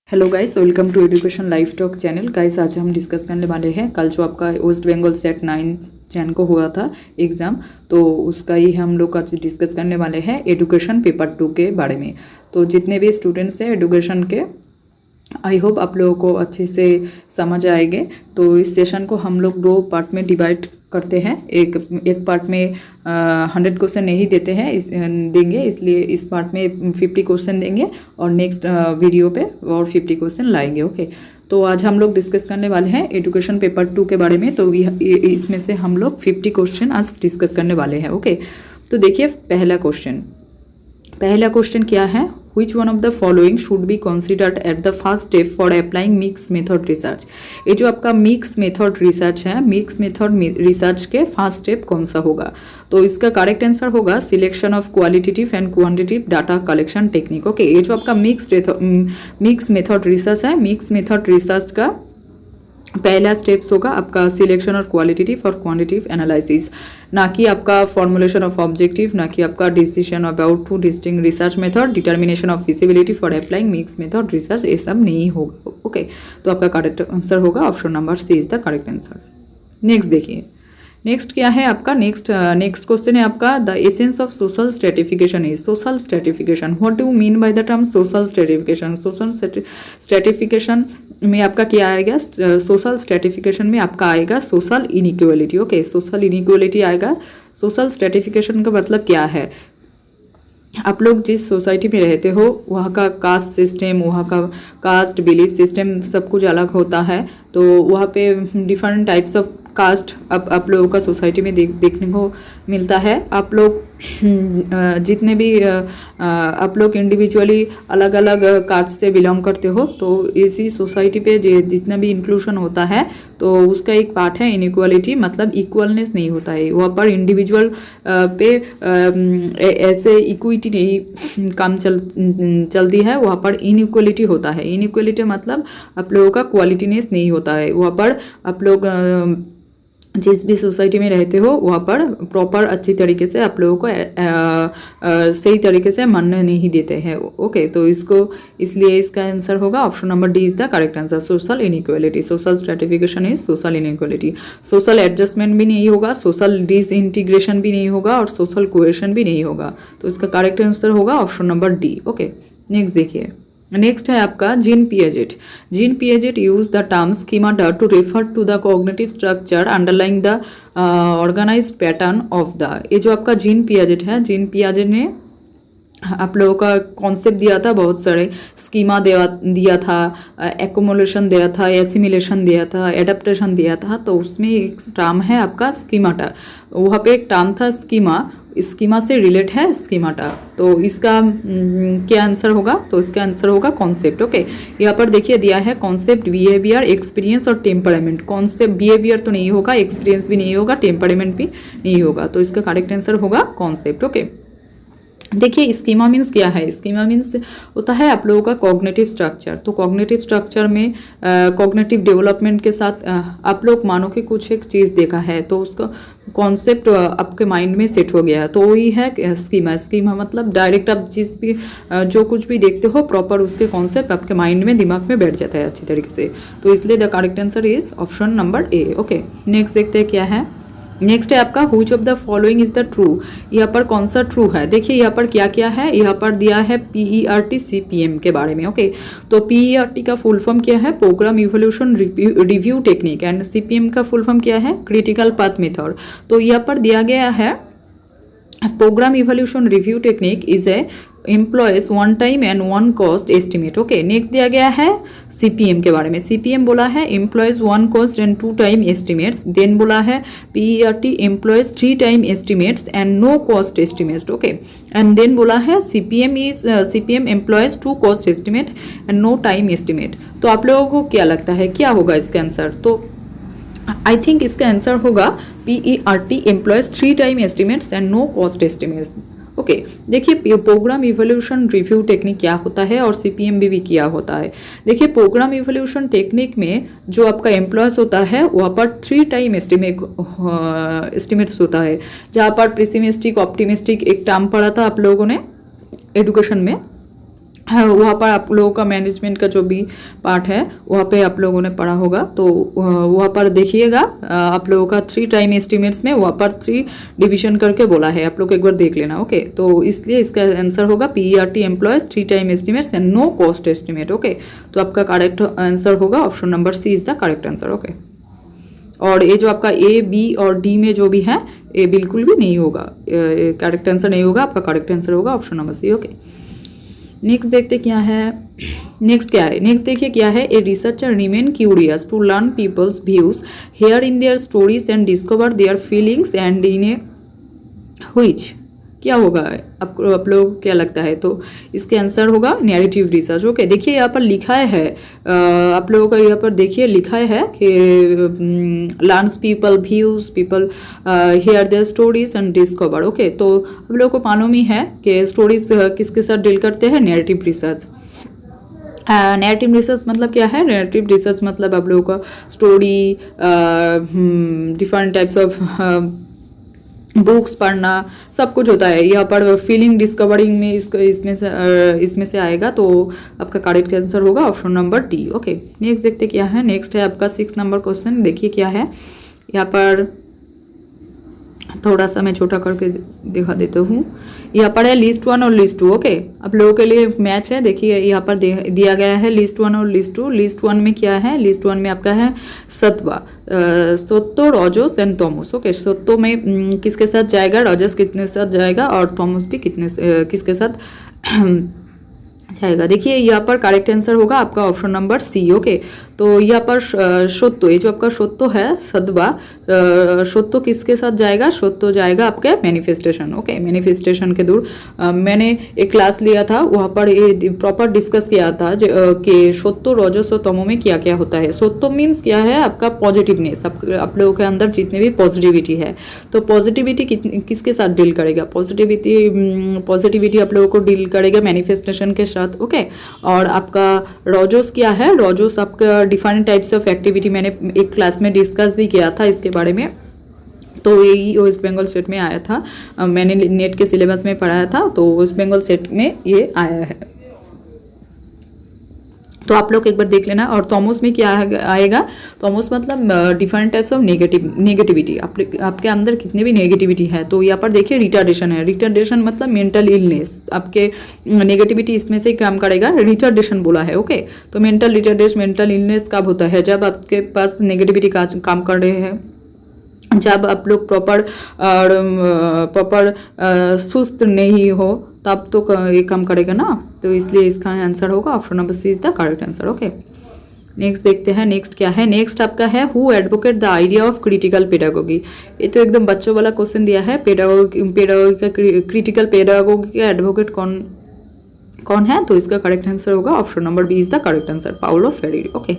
Hello guys, welcome to education live talk channel. Guys आज हम discuss करने वाले हैं कल जो आपका वेस्ट बंगाल सेट 9 जैन को हुआ था एग्ज़ाम, तो उसका ही हम लोग आज डिस्कस करने वाले हैं एजुकेशन पेपर 2 के बारे में। तो जितने भी स्टूडेंट्स हैं एजुकेशन के, आई होप आप लोगों को अच्छे से समझ आएंगे। तो इस सेशन को हम लोग 2 पार्ट में डिवाइड करते हैं। एक पार्ट में 100 क्वेश्चन नहीं देते हैं देंगे, इसलिए इस पार्ट में 50 क्वेश्चन देंगे और नेक्स्ट वीडियो पे और 50 क्वेश्चन लाएंगे। ओके, तो आज हम लोग डिस्कस करने वाले हैं एजुकेशन पेपर 2 के बारे में। तो इसमें से हम लोग 50 क्वेश्चन आज डिस्कस करने वाले हैं। ओके, तो देखिए पहला क्वेश्चन क्या है, Which one of the following should be considered at the first step for applying mixed method research? ये जो आपका मिक्स मेथड रिसर्च है, मिक्स मेथड रिसर्च के फर्स्ट स्टेप कौन सा होगा? तो इसका करेक्ट आंसर होगा selection of qualitative and quantitative data collection technique. Okay, ये जो आपका मिक्स मेथड रिसर्च है, मिक्स मेथड रिसर्च का पहला स्टेप्स होगा आपका सिलेक्शन और क्वालिटेटिव और क्वांटिटेटिव एनालिसिस, ना कि आपका फॉर्मुलेशन ऑफ ऑब्जेक्टिव, ना कि आपका decision about to distinguish research method, determination of feasibility for applying mix method research, ये सब नहीं होगा। ओके, तो आपका करेक्ट आंसर होगा option number C is the correct answer. Next देखिए, नेक्स्ट क्या है आपका, नेक्स्ट क्वेश्चन है आपका the essence of social stratification is. Social stratification, what do mean by the term social stratification? Social stratification में आपका क्या आएगा? सोशल स्ट्रेटिफिकेशन में आपका आएगा social inequality. Okay, social inequality आएगा। सोशल स्ट्रेटिफिकेशन का मतलब क्या है? आप लोग जिस सोसाइटी में रहते हो वहाँ का कास्ट सिस्टम, वहाँ का कास्ट बिलीफ सिस्टम सब कुछ अलग होता है। तो वहाँ पे डिफरेंट टाइप्स ऑफ कास्ट आप लोगों का सोसाइटी में देखने को मिलता है। आप लोग जितने भी आप लोग इंडिविजुअली अलग अलग कास्ट से बिलोंग करते हो, तो इसी सोसाइटी पे जितना भी इंक्लूशन होता है तो उसका एक पार्ट है इनइक्वालिटी, मतलब इक्वलनेस नहीं होता है वहाँ पर। इंडिविजुअल पे ऐसे इक्विटी नहीं काम चलती है, वहाँ पर इनइक्वालिटी होता है। इनइक्वालिटी मतलब आप लोगों का क्वालिटीनेस नहीं होता है वहाँ पर। आप लोग जिस भी सोसाइटी में रहते हो वहाँ पर प्रॉपर अच्छी तरीके से आप लोगों को सही तरीके से मानने नहीं देते हैं। ओके, तो इसलिए इसका आंसर होगा option number D is the correct answer, social inequality. Social stratification is social inequality. Social adjustment भी नहीं होगा, सोशल डिसइंटीग्रेशन भी नहीं होगा और सोशल कोहेशन भी नहीं होगा। तो इसका करेक्ट आंसर होगा option number D. Okay, next देखिए, नेक्स्ट है आपका Jean Piaget. Jean Piaget use the term schemata to refer to the cognitive structure underlying the organised pattern of the. ये जो आपका जीन पियाजेट है, जीन पियाजेट ने आप लोगों का कॉन्सेप्ट दिया था, बहुत सारे स्कीमा दिया था, एकोमोलेशन दिया था, एसिमिलेशन दिया था, एडेप्टेशन दिया था। तो उसमें एक टर्म है आपका स्कीमाटा। वहाँ पे एक टर्म था स्कीमा, स्कीमा से रिलेट है स्कीमाटा। तो इसका क्या आंसर होगा? तो इसका आंसर होगा कॉन्सेप्ट। ओके, यहाँ पर देखिए दिया है कॉन्सेप्ट, बिहेवियर, एक्सपीरियंस और टेम्परामेंट। कॉन्सेप्ट बिहेवियर तो नहीं होगा, एक्सपीरियंस भी नहीं होगा, टेम्परामेंट भी नहीं होगा। तो इसका करेक्ट आंसर होगा कॉन्सेप्ट। ओके, देखिए स्कीमा मीन्स क्या है? स्कीमा मीन्स होता है आप लोगों का कॉग्निटिव स्ट्रक्चर। तो कॉग्निटिव स्ट्रक्चर में कॉग्निटिव डेवलपमेंट के साथ आप लोग मानो कि कुछ एक चीज़ देखा है तो उसका कॉन्सेप्ट आपके माइंड में सेट हो गया है, तो वही है स्कीमा। स्कीमा मतलब डायरेक्ट आप जिस भी जो कुछ भी देखते हो प्रॉपर उसके कॉन्सेप्ट आपके माइंड में, दिमाग में बैठ जाता है अच्छी तरीके से। तो इसलिए the correct answer is option number A. Okay, next देखते हैं क्या है। नेक्स्ट है आपका which of the following is the true. यहाँ पर कौन सा ट्रू है? देखिए यहाँ पर क्या क्या है, यहाँ पर दिया है PERT CPM के बारे में। ओके, तो PERT का फुल फॉर्म क्या है? Program evolution review technique, and CPM का फुल फॉर्म क्या है? Critical path method. तो यहाँ पर दिया गया है program evolution review technique is a employs one time and one cost estimate. Okay, next दिया गया है CPM के बारे में। CPM बोला है employs one cost and 2 time estimates. Then बोला है PERT employs 3 time estimates and no cost estimates. Okay, and then बोला है CPM employs 2 cost estimate and no time estimate. तो आप लोगों को क्या लगता है क्या होगा इसका आंसर? तो आई थिंक इसका आंसर होगा PERT employs 3 time estimates and no cost estimates. Okay, देखिए प्रोग्राम इवोल्यूशन रिव्यू टेक्निक क्या होता है और CPM भी क्या होता है। देखिए प्रोग्राम इवोल्यूशन टेक्निक में जो आपका एम्प्लॉयज होता है वहाँ पर 3 टाइम एस्टिमेट्स होता है, जहाँ पर पेसिमिस्टिक, ऑप्टिमिस्टिक एक टर्म पढ़ा था आप लोगों ने एडुकेशन में। वहाँ पर आप लोगों का मैनेजमेंट का जो भी पार्ट है वहाँ पे आप लोगों ने पढ़ा होगा, तो वहाँ पर देखिएगा आप लोगों का 3 टाइम एस्टिमेट्स में वहाँ पर 3 डिवीजन करके बोला है, आप लोग एक बार देख लेना। ओके, तो इसलिए इसका आंसर होगा PERT employs 3 time estimates and no cost estimate. Okay, तो आपका करेक्ट आंसर होगा option number C is the correct answer. Okay, और ये जो आपका A, B और D में जो भी है ये बिल्कुल भी नहीं होगा, करेक्ट आंसर नहीं होगा, आपका करेक्ट आंसर होगा option number C. Okay, next देखते क्या है। नेक्स्ट क्या है, नेक्स्ट देखिए क्या है। A researcher remain curious to learn peoples views hear in their stories and discover their feelings and in a which, क्या होगा आप लोग क्या लगता है? तो इसके आंसर होगा नैरेटिव रिसर्च। ओके, देखिए यहाँ पर लिखा है आप लोगों का यहाँ पर देखिए लिखा है कि learns people views people here there stories and discover. Okay, तो आप लोगों को मालूम ही है कि स्टोरीज किसके साथ डील करते हैं, नैरेटिव रिसर्च। नैरेटिव रिसर्च मतलब क्या है? नैरेटिव रिसर्च मतलब आप लोगों का story, different types of books पढ़ना, सब कुछ होता है। यहाँ पर फीलिंग डिस्कवरिंग में इसमें से आएगा, तो आपका करेक्ट आंसर होगा option number D. Okay, next देखते क्या है। नेक्स्ट है आपका 6 नंबर क्वेश्चन। देखिए क्या है यहाँ पर, थोड़ा सा मैं छोटा करके दिखा देता हूँ। यहाँ पर है लिस्ट 1 और लिस्ट 2। ओके, आप लोगों के लिए मैच है। देखिए यहाँ पर दिया गया है लिस्ट 1 और लिस्ट 2। लिस्ट 1 में क्या है? लिस्ट 1 में आपका है सत्वा, सत्तो, रजस एंड तमस। ओके, सत्तो में किसके साथ जाएगा, रजस कितने साथ जाएगा और तमस भी किसके साथ जाएगा। देखिए यहाँ पर करेक्ट आंसर होगा आपका ऑप्शन नंबर सी। ओके, तो यहाँ पर सत्तो, ये जो आपका सत्तो है सद्वा, सत्तो किसके साथ जाएगा? सत्तो जाएगा आपके मैनिफेस्टेशन। ओके, मैनिफेस्टेशन के दूर मैंने एक क्लास लिया था, वहाँ पर ये प्रॉपर डिस्कस किया था कि सत्तो, रजस और तमो में क्या क्या होता है। सत्तो मीन्स क्या है? आपका पॉजिटिवनेस, आप लोगों के अंदर जितने भी पॉजिटिविटी है, तो पॉजिटिविटी किसके साथ डील करेगा? पॉजिटिविटी आप लोगों को डील करेगा मैनिफेस्टेशन के साथ। ओके, और आपका रजस क्या है? रजस आपका डिफरेंट टाइप्स ऑफ एक्टिविटी, मैंने एक क्लास में डिस्कस भी किया था इसके बारे में, तो यही वेस्ट बंगाल स्टेट में आया था, मैंने नेट के सिलेबस में पढ़ाया था, तो वेस्ट बंगाल स्टेट में ये आया है, तो आप लोग एक बार देख लेना। और तमस में क्या आएगा? तमस मतलब डिफरेंट टाइप्स ऑफ नेगेटिविटी, आपके अंदर कितने भी नेगेटिविटी है। तो यहाँ पर देखिए रिटार्डेशन है। रिटार्डेशन मतलब मेंटल इलनेस, आपके नेगेटिविटी इसमें से काम करेगा, रिटार्डेशन बोला है। ओके, तो मेंटल इलनेस कब होता है? जब आपके पास नेगेटिविटी काम कर रहे हैं, जब आप लोग प्रॉपर सुस्त नहीं हो, तब तो ये काम करेगा ना, तो इसलिए इसका आंसर होगा option number C is the correct answer. Okay, next देखते हैं। नेक्स्ट क्या है? नेक्स्ट आपका है who advocate the idea of critical pedagogy. ये तो एकदम बच्चों वाला क्वेश्चन दिया है। पेडागोगी का क्रिटिकल पेडागोगी का एडवोकेट कौन है? तो इसका करेक्ट आंसर होगा option number B is the correct answer, Paulo Freire. Okay,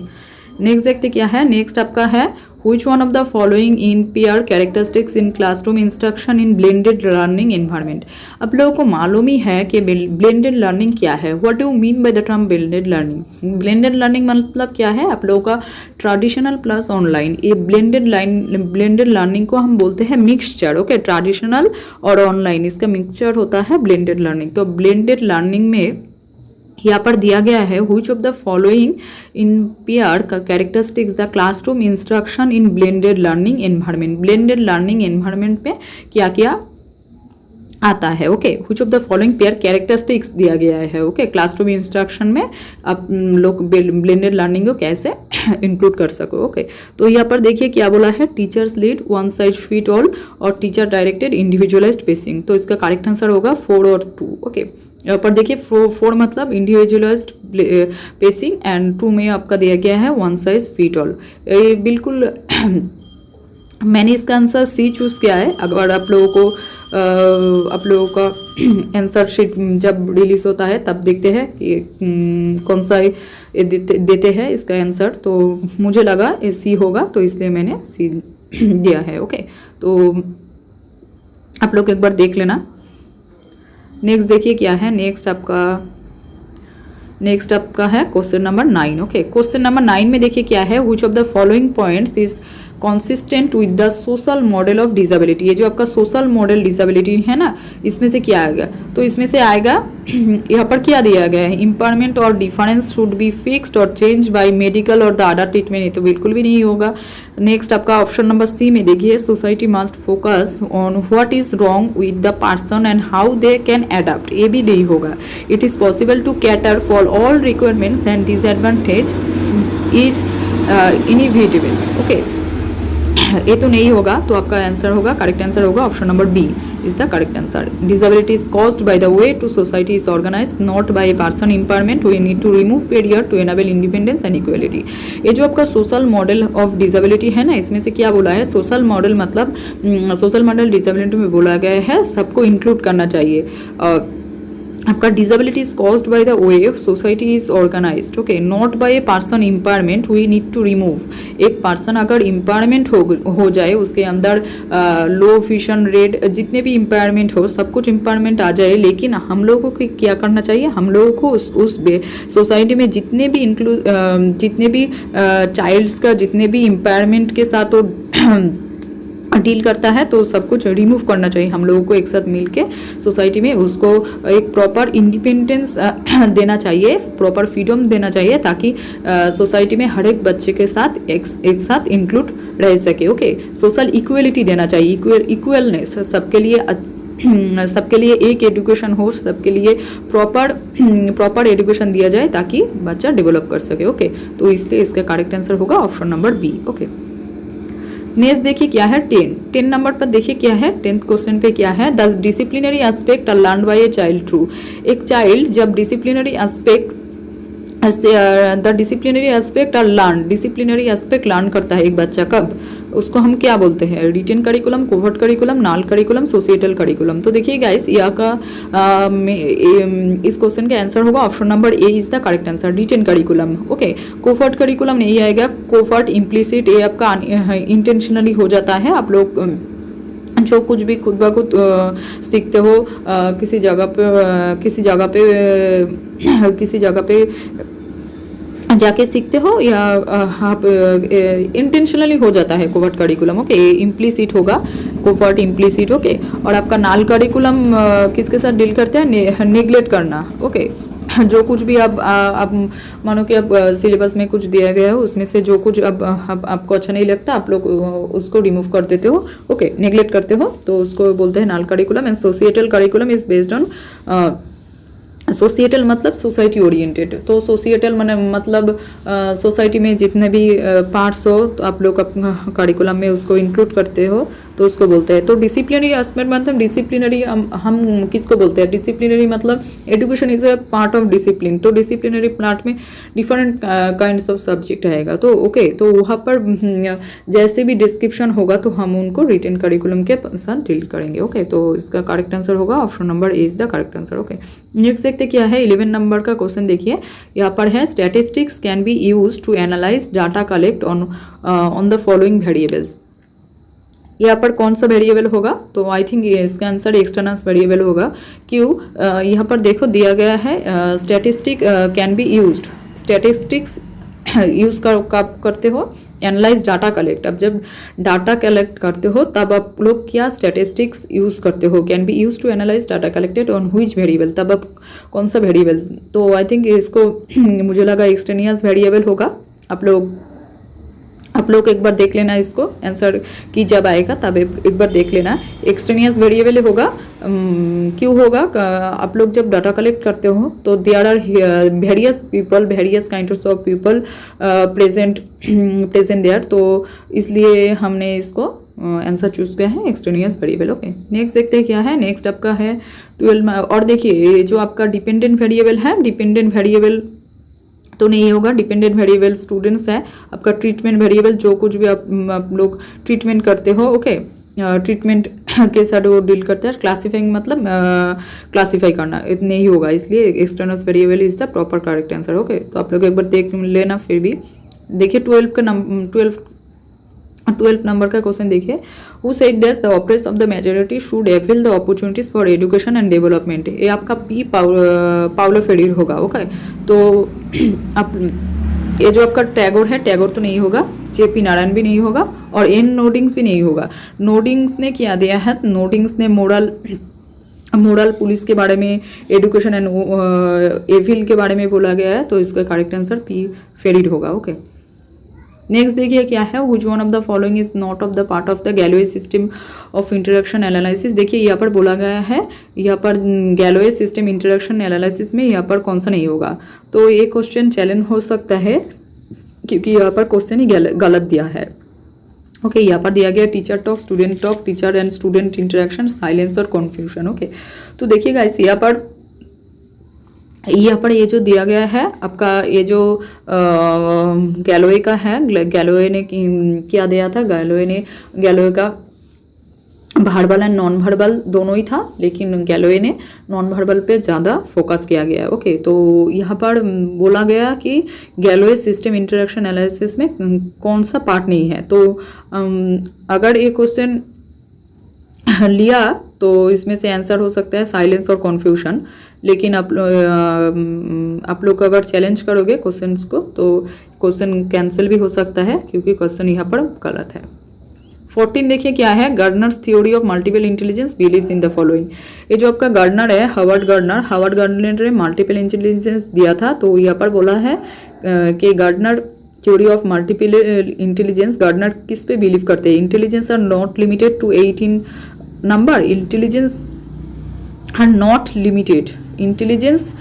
next देखते क्या है। नेक्स्ट आपका है which one of the following NPR characteristics in classroom instruction in blended learning environment। आप लोगों को मालूम ही है कि blended learning क्या है। what do you mean by the term blended learning? blended learning मतलब क्या है? आप लोगों का ट्रेडिशनल प्लस ऑनलाइन, ये blended learning को हम बोलते हैं मिक्सचर। ओके, ट्रेडिशनल और ऑनलाइन इसका मिक्सचर होता है blended learning। तो blended learning में यहाँ पर दिया गया है which of the following NPR characteristics the classroom instruction in blended learning environment। blended learning environment में क्या क्या आता है। Okay, which of the following pair characteristics दिया गया है। ओके, क्लासरूम इंस्ट्रक्शन में आप लोग ब्लेंडेड लर्निंग को कैसे इंक्लूड कर सको। ओके, तो यहाँ पर देखिए क्या बोला है, teachers lead one size fit all और टीचर डायरेक्टेड इंडिविजुअलाइज्ड पेसिंग। तो इसका करेक्ट आंसर होगा 4 और 2। ओके, यहाँ पर देखिए 4 मतलब इंडिविजुअलाइज्ड पेसिंग एंड 2 में आपका दिया गया है वन साइज फिट ऑल। ये बिल्कुल मैंने इसका आंसर सी चूज़ किया है। अगर आप लोगों का आंसर शीट जब रिलीज होता है तब देखते हैं कि कौन सा देते हैं इसका आंसर, तो मुझे लगा सी होगा, तो इसलिए मैंने सी दिया है। ओके, तो आप लोग एक बार देख लेना। नेक्स्ट देखिए क्या है। नेक्स्ट आपका है question number 9। Okay, question number 9 में देखिए क्या है, which of the following points is consistent with the social model of disability। ये जो आपका सोशल मॉडल डिसेबिलिटी है ना, इसमें से क्या आएगा? तो इसमें से आएगा यहाँ पर क्या दिया गया है, इम्पायरमेंट और डिफरेंस शुड बी फिक्स्ड और चेंज बाय मेडिकल और द अदर ट्रीटमेंट। ये तो बिल्कुल भी नहीं होगा। नेक्स्ट आपका ऑप्शन नंबर सी में देखिए, society must focus on what is wrong with the person and how they can adopt. ये भी नहीं होगा। It is possible to cater for all requirements and disadvantage is inevitable. Okay, ये तो नहीं होगा। तो आपका आंसर होगा, करेक्ट आंसर होगा option number B is the correct answer. Disability is caused by the way to society is organized, not by a person impairment. We need to remove failure to enable independence and equality. ये जो आपका social model of disability है ना, इसमें से क्या बोला है, सोशल मॉडल मतलब सोशल मॉडल डिसेबिलिटी में बोला गया है सबको इंक्लूड करना चाहिए। आपका disability is caused by the way society is organized, okay, not by a person impairment. We need to remove. एक पर्सन अगर इम्पायरमेंट हो जाए, उसके अंदर लो विजन, रेड, जितने भी इम्पायरमेंट हो, सब कुछ इम्पायरमेंट आ जाए, लेकिन हम लोगों को क्या करना चाहिए, हम लोगों को उस सोसाइटी में जितने भी चाइल्ड्स का जितने भी इम्पायरमेंट के साथ वो डील करता है, तो सब कुछ रिमूव करना चाहिए। हम लोगों को एक साथ मिलके सोसाइटी में उसको एक प्रॉपर इंडिपेंडेंस देना चाहिए, प्रॉपर फ्रीडम देना चाहिए, ताकि सोसाइटी में हर एक बच्चे के साथ एक साथ इंक्लूड रह सके। ओके, सोशल इक्वलिटी देना चाहिए, इक्वलनेस, सबके लिए एक एजुकेशन हो, सबके लिए प्रॉपर एजुकेशन दिया जाए ताकि बच्चा डेवलप कर सके। ओके, तो इसलिए इसका करेक्ट आंसर होगा option number B. Okay, next देखिए क्या है, 10 नंबर पर देखिए क्या है, 10th क्वेश्चन पे क्या है, the disciplinary aspect are learn by a child through. एक चाइल्ड जब disciplinary aspect disciplinary aspect learn करता है एक बच्चा, कब, उसको हम क्या बोलते हैं, रिटेन करिकुलम, कोवर्ट करिकुलम, नाल करिकुलम, सोशिएटल करिकुलम। तो देखिए गाइस, यहाँ का इस क्वेश्चन का आंसर होगा option number A is the correct answer, written curriculum. Okay, covert curriculum नहीं आएगा, कोवर्ट इम्प्लिसिट, ये आपका इंटेंशनली हो जाता है। आप लोग जो कुछ भी खुद ब खुद सीखते हो, किसी जगह पे जाके सीखते हो, या आप इंटेंशनली हो जाता है कोवर्ट करिकुलम। ओके, इम्प्लिसिट होगा, कोवर्ट इम्प्लिसिट। ओके, और आपका नाल करिकुलम किसके साथ डील करते हैं, नेग्लेक्ट करना। ओके, जो कुछ भी आप मानो कि अब सिलेबस में कुछ दिया गया है, उसमें से जो कुछ अब आपको अच्छा नहीं लगता, आप लोग उसको रिमूव कर देते हो। ओके, नेग्लेक्ट करते हो, तो उसको बोलते हैं null curriculum. And societal curriculum is based on, societal मतलब सोसाइटी ओरिएंटेड। तो सोशिएटल मतलब सोसाइटी में जितने भी पार्ट्स हो, तो आप लोग अपना करिकुलम में उसको इंक्लूड करते हो, तो उसको बोलते हैं। तो डिसिप्लिनरी एस्पेक्ट मतलब डिसिप्लिनरी हम किसको बोलते हैं, डिसिप्लिनरी मतलब education is a part of discipline. तो डिसिप्लिनरी पार्ट में डिफरेंट काइंड्स ऑफ सब्जेक्ट आएगा। तो ओके, तो वहाँ पर जैसे भी डिस्क्रिप्शन होगा, तो हम उनको रिटेन करिकुलम के साथ डील करेंगे। ओके, तो इसका करेक्ट आंसर होगा option number A is the correct answer. Okay, next देखते क्या है, 11 नंबर का क्वेश्चन देखिए, यहाँ पर है, statistics can be use to analyse data collect on the following variables. यहाँ पर कौन सा वेरिएबल होगा, तो आई थिंक इसका आंसर एक्सटर्नल वेरिएबल होगा। क्यों, यहाँ पर देखो दिया गया है, statistic can be used, statistics use कब करते हो, एनालाइज डाटा कलेक्ट। अब जब डाटा कलेक्ट करते हो, तब आप लोग क्या स्टैटिस्टिक्स यूज करते हो, can be use to analyse data collected on which variable, तब आप कौन सा वेरिएबल। तो आई थिंक इसको मुझे लगा एक्सटेनियस वेरिएबल होगा। आप लोग एक बार देख लेना इसको, आंसर की जब आएगा तब एक बार देख लेना, एक्सटेनियस वेरिएबल होगा। क्यों होगा, आप लोग जब डाटा कलेक्ट करते हो, तो there are various people, various kinds of people present there, तो इसलिए हमने इसको आंसर चूज किया है एक्सटेनियस वेरिएबल। ओके, नेक्स्ट देखते हैं क्या है, नेक्स्ट आपका है 12। और देखिए, जो आपका डिपेंडेंट वेरिएबल है, डिपेंडेंट वेरिएबल तो नहीं होगा, डिपेंडेंट वेरिएबल स्टूडेंट्स है। आपका ट्रीटमेंट वेरिएबल, जो कुछ भी आप लोग ट्रीटमेंट करते हो, ओके, ट्रीटमेंट के साथ वो डील करते हैं। क्लासीफाइंग मतलब क्लासीफाई करना, इतने ही होगा, इसलिए external variable is the proper correct answer. Okay, तो आप लोग एक बार देख लेना। फिर भी देखिए 12 नंबर का क्वेश्चन देखिए, who said that the oppress of the majority should avail the opportunities for education and development. ये आपका पी पाउलो फ्रीडे होगा। ओके, तो आप ये जो आपका टैगोर है, टैगोर तो नहीं होगा, जेपी नारायण भी नहीं होगा, और एन नोडिंग्स भी नहीं होगा। नोडिंग्स ने क्या दिया है, नोडिंग्स ने मोरल पुलिस के बारे में, एडुकेशन एंड एविल के बारे में बोला गया है, तो इसका करेक्ट आंसर पी फेरिड होगा। ओके, नेक्स्ट देखिए क्या है, which one of the following is not of the part of the Galloway system of interaction analysis. देखिए यहाँ पर बोला गया है, यहाँ पर गैलोवे सिस्टम इंटरेक्शन एनालिसिस में यहाँ पर कौन सा नहीं होगा, तो ये क्वेश्चन चैलेंज हो सकता है क्योंकि यहाँ पर क्वेश्चन ही गलत दिया है। ओके, यहाँ पर दिया गया teacher talk, student talk, teacher and student interaction, silence और कन्फ्यूजन। ओके, तो देखिएगा इस यहाँ पर ये जो दिया गया है आपका, ये जो गैलोवे का है, गैलोवे ने क्या दिया था, गैलोवे का वर्बल एंड नॉन वर्बल दोनों ही था, लेकिन गैलोवे ने नॉन वर्बल पे ज़्यादा फोकस किया गया है। ओके, तो यहाँ पर बोला गया कि गैलोवे सिस्टम इंटरेक्शन एनालिसिस में कौन सा पार्ट नहीं है, तो अगर ये क्वेश्चन लिया तो इसमें से आंसर हो सकता है साइलेंस और कन्फ्यूजन, लेकिन आप लोग अगर चैलेंज करोगे क्वेश्चंस को तो क्वेश्चन कैंसिल भी हो सकता है क्योंकि क्वेश्चन यहाँ पर गलत है। 14 देखिए क्या है, Gardner's theory of multiple intelligence believes in the following. ये जो आपका गार्डनर है, हावर्ड गार्डनर ने मल्टीपल इंटेलिजेंस दिया था, तो यहाँ पर बोला है कि Gardner theory of multiple intelligence, Gardner किस पे बिलीव करते हैं, intelligence are not limited to 18 number, intelligence are not limited, intelligence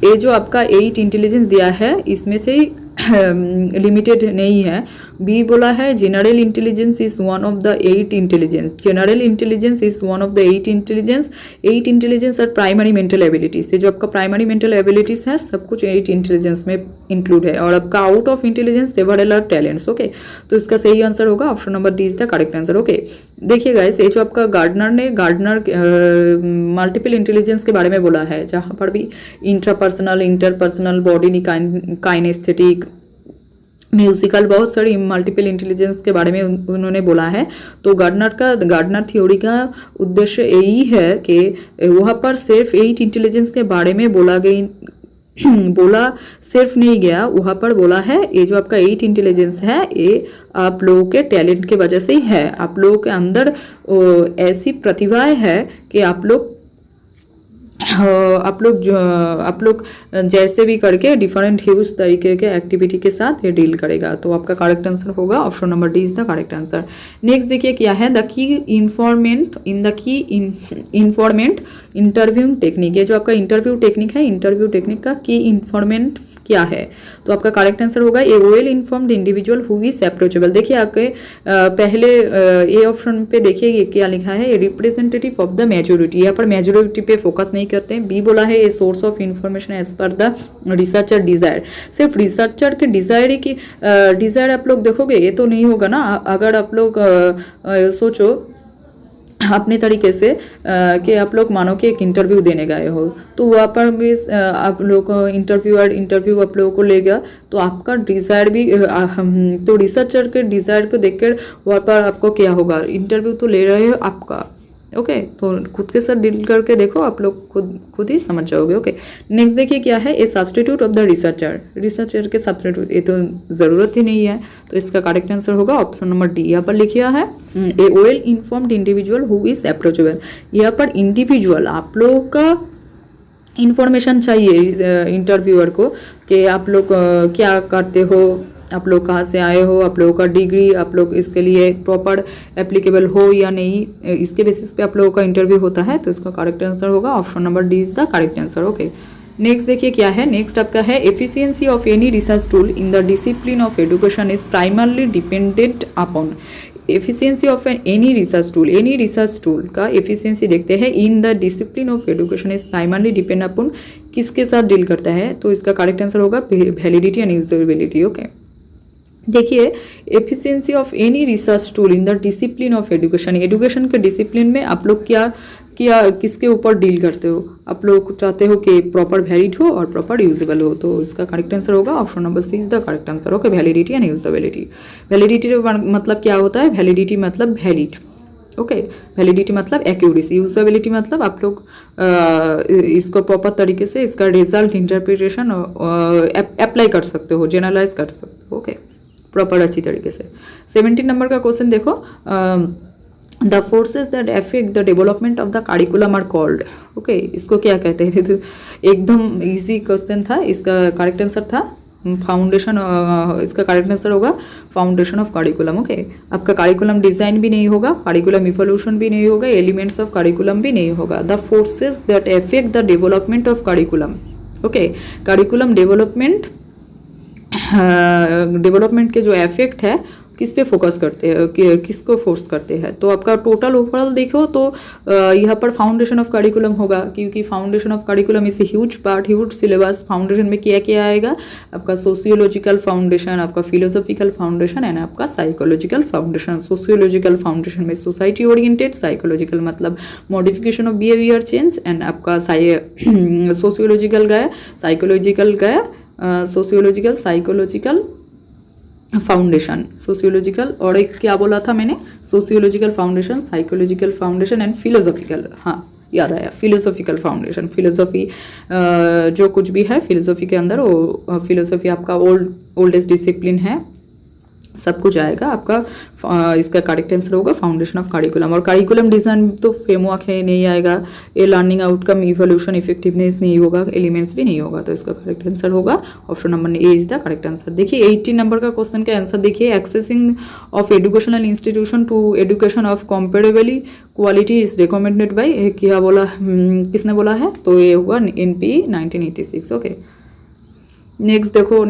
ये जो आपका 8 इंटेलिजेंस दिया है इसमें से लिमिटेड नहीं है। बी बोला है general intelligence is one of the 8 intelligence, general intelligence is one of the 8 intelligence, 8 intelligence और प्राइमरी मेंटल एबिलिटीज, ये जो आपका प्राइमरी मेंटल एबिलिटीज है सब कुछ 8 इंटेलिजेंस में इंक्लूड है, और आपका out of intelligence several are talents. Okay, तो इसका सही आंसर होगा option number D is the correct answer. Okay, देखिए गाइस, ये जो आपका गार्डनर मल्टीपल इंटेलिजेंस के बारे में बोला है, जहाँ पर भी intrapersonal, interpersonal, body kinaesthetic, musical, बहुत सारी मल्टीपल इंटेलिजेंस के बारे में उन्होंने बोला है। तो गार्डनर थ्योरी का उद्देश्य यही है कि वहाँ पर सिर्फ 8 इंटेलिजेंस के बारे में बोला सिर्फ नहीं गया, वहाँ पर बोला है ये जो आपका 8 इंटेलिजेंस है ये आप लोगों के टैलेंट के वजह से ही है, आप लोगों के अंदर ऐसी प्रतिभाएं है कि आप लोग जैसे भी करके डिफरेंट ह्यूज तरीके के एक्टिविटी के साथ ये डील करेगा, तो आपका करेक्ट आंसर होगा option number D is the correct answer. Next देखिए क्या है, the key informant interview technique, ये जो आपका इंटरव्यू टेक्निक है, इंटरव्यू टेक्निक का की इन्फॉर्मेंट क्या है, तो आपका करेक्ट आंसर होगा a well informed individual who is approachable. देखिए आपके पहले ए ऑप्शन पे देखिए ये क्या लिखा है, रिप्रेजेंटेटिव ऑफ द मेजोरिटी, यहाँ पर मेजोरिटी पे फोकस नहीं करते हैं। बी बोला है a source of information as per the researcher desire, सिर्फ रिसर्चर के डिजायर की डिजायर आप लोग देखोगे ये तो नहीं होगा ना, अगर आप लोग सोचो अपने तरीके से कि आप लोग मानो कि एक इंटरव्यू देने गए हो, तो वहाँ पर भी आप लोग इंटरव्यू आप लोगों को ले गया, तो आपका डिज़ायर भी तो रिसर्चर के डिज़ायर को देखकर वहाँ पर आपको क्या होगा, इंटरव्यू तो ले रहे हो आपका। ओके, तो खुद के साथ डील करके देखो, आप लोग खुद ही समझ जाओगे। ओके, नेक्स्ट देखिए क्या है, a substitute of the researcher के सब्स्टिट्यूट, ये तो ज़रूरत ही नहीं है, तो इसका करेक्ट आंसर होगा ऑप्शन नंबर डी। यहाँ पर लिखा है a well informed individual who is approachable, यहाँ पर इंडिविजुअल आप लोगों का इंफॉर्मेशन चाहिए इंटरव्यूअर को कि आप लोग क्या करते हो, आप लोग कहाँ से आए हो, आप लोगों का डिग्री, आप लोग इसके लिए प्रॉपर एप्लीकेबल हो या नहीं, इसके बेसिस पे आप लोगों का इंटरव्यू होता है, तो इसका करेक्ट आंसर होगा option number D is the correct answer. Okay, next देखिए क्या है, नेक्स्ट आपका है efficiency of any research tool in the discipline of education is primarily dependent upon, efficiency of any research tool का efficiency देखते हैं in the discipline of education is primarily depend upon, किसके साथ डील करता है, तो इसका करेक्ट आंसर होगा वैलिडिटी एंड यूजेबिलिटी। ओके, देखिए efficiency of any research tool in the discipline of education के डिसिप्लिन में आप लोग क्या किसके ऊपर डील करते हो, आप लोग चाहते हो कि प्रॉपर वैलिड हो और प्रॉपर यूजेबल हो, तो इसका करेक्ट आंसर होगा option number C is the correct answer. Okay, validity and usability, validity मतलब क्या होता है, वैलिडिटी मतलब वैलिड, ओके, वैलिडिटी मतलब एक्यूरेसी, यूजेबिलिटी मतलब आप लोग इसको प्रॉपर तरीके से इसका रिजल्ट इंटरप्रिटेशन अप्लाई कर सकते हो, जनरलाइज कर सकते हो। ओके, प्रॉपर अच्छी तरीके से। 17 नंबर का क्वेश्चन देखो, the forces that affect the development of the curriculum are called. Okay, इसको क्या कहते हैं? तो एकदम इजी क्वेश्चन था, इसका करेक्ट आंसर था फाउंडेशन। इसका करेक्ट आंसर होगा फाउंडेशन ऑफ करिकुलम। ओके, आपका करिकुलम डिजाइन भी नहीं होगा, करिकुलम इवोल्यूशन भी नहीं होगा, एलिमेंट्स ऑफ करिकुलम भी नहीं होगा। The forces that affect the development of curriculum. Okay, curriculum development के जो इफेक्ट है किस पे फोकस करते हैं, किसको फोर्स करते हैं? तो आपका टोटल ओवरऑल देखो तो यहाँ पर फाउंडेशन ऑफ करिकुलम होगा, क्योंकि foundation of curriculum is huge part, huge syllabus. Foundation में क्या क्या आएगा? आपका सोशियोलॉजिकल फाउंडेशन, आपका फिलोसॉफिकल फाउंडेशन एंड आपका साइकोलॉजिकल फाउंडेशन। सोशियोलॉजिकल फाउंडेशन में सोसाइटी ओरिएंटेड, साइकोलॉजिकल मतलब modification of behaviour change, and आपका सोशियोलॉजिकल गया, साइकोलॉजिकल गया, सोशियोलॉजिकल साइकोलॉजिकल फाउंडेशन, सोशियोलॉजिकल, और एक क्या बोला था मैंने? Sociological foundation, psychological foundation and philosophical. हाँ, याद आया, फिलोसॉफिकल फाउंडेशन। फिलोसॉफी जो कुछ भी है फिलोसॉफी के अंदर, वो फिलोसॉफी आपका ओल्डेस्ट डिसिप्लिन है, सब कुछ आएगा आपका। इसका करेक्ट आंसर होगा फाउंडेशन ऑफ करिकुलम। और करिकुलम डिजाइन तो फ्रेमवर्क है, नहीं आएगा। ये लर्निंग आउटकम, इवोल्यूशन, इफेक्टिवनेस नहीं होगा, एलिमेंट्स भी नहीं होगा, तो इसका करेक्ट आंसर होगा option number A is the correct answer. देखिए 18 नंबर का क्वेश्चन का आंसर देखिए, accessing of educational institution to education of comparably quality is recommended by, क्या बोला, किसने बोला है? तो ये होगा NP 1986। ओके, नेक्स्ट देखो,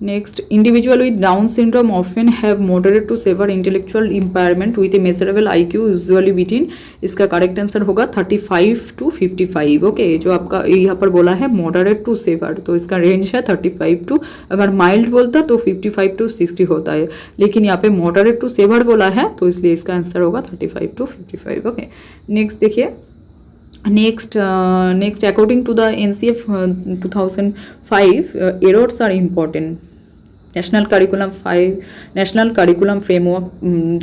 next individual with Down syndrome often have moderate to severe intellectual impairment with a measurable IQ usually between, इसका करेक्ट आंसर होगा 35 to 55। ओके, जो आपका यहाँ पर बोला है मॉडरेट टू सेवर, तो इसका रेंज है 35 टू, अगर माइल्ड बोलता तो 55 to 60 होता है, लेकिन यहाँ पे मॉडरेट टू सेवर बोला है, तो इसलिए इसका आंसर होगा 35 to 55। ओके, नेक्स्ट देखिए, next according to the NCF 2005 errors are important. National curriculum framework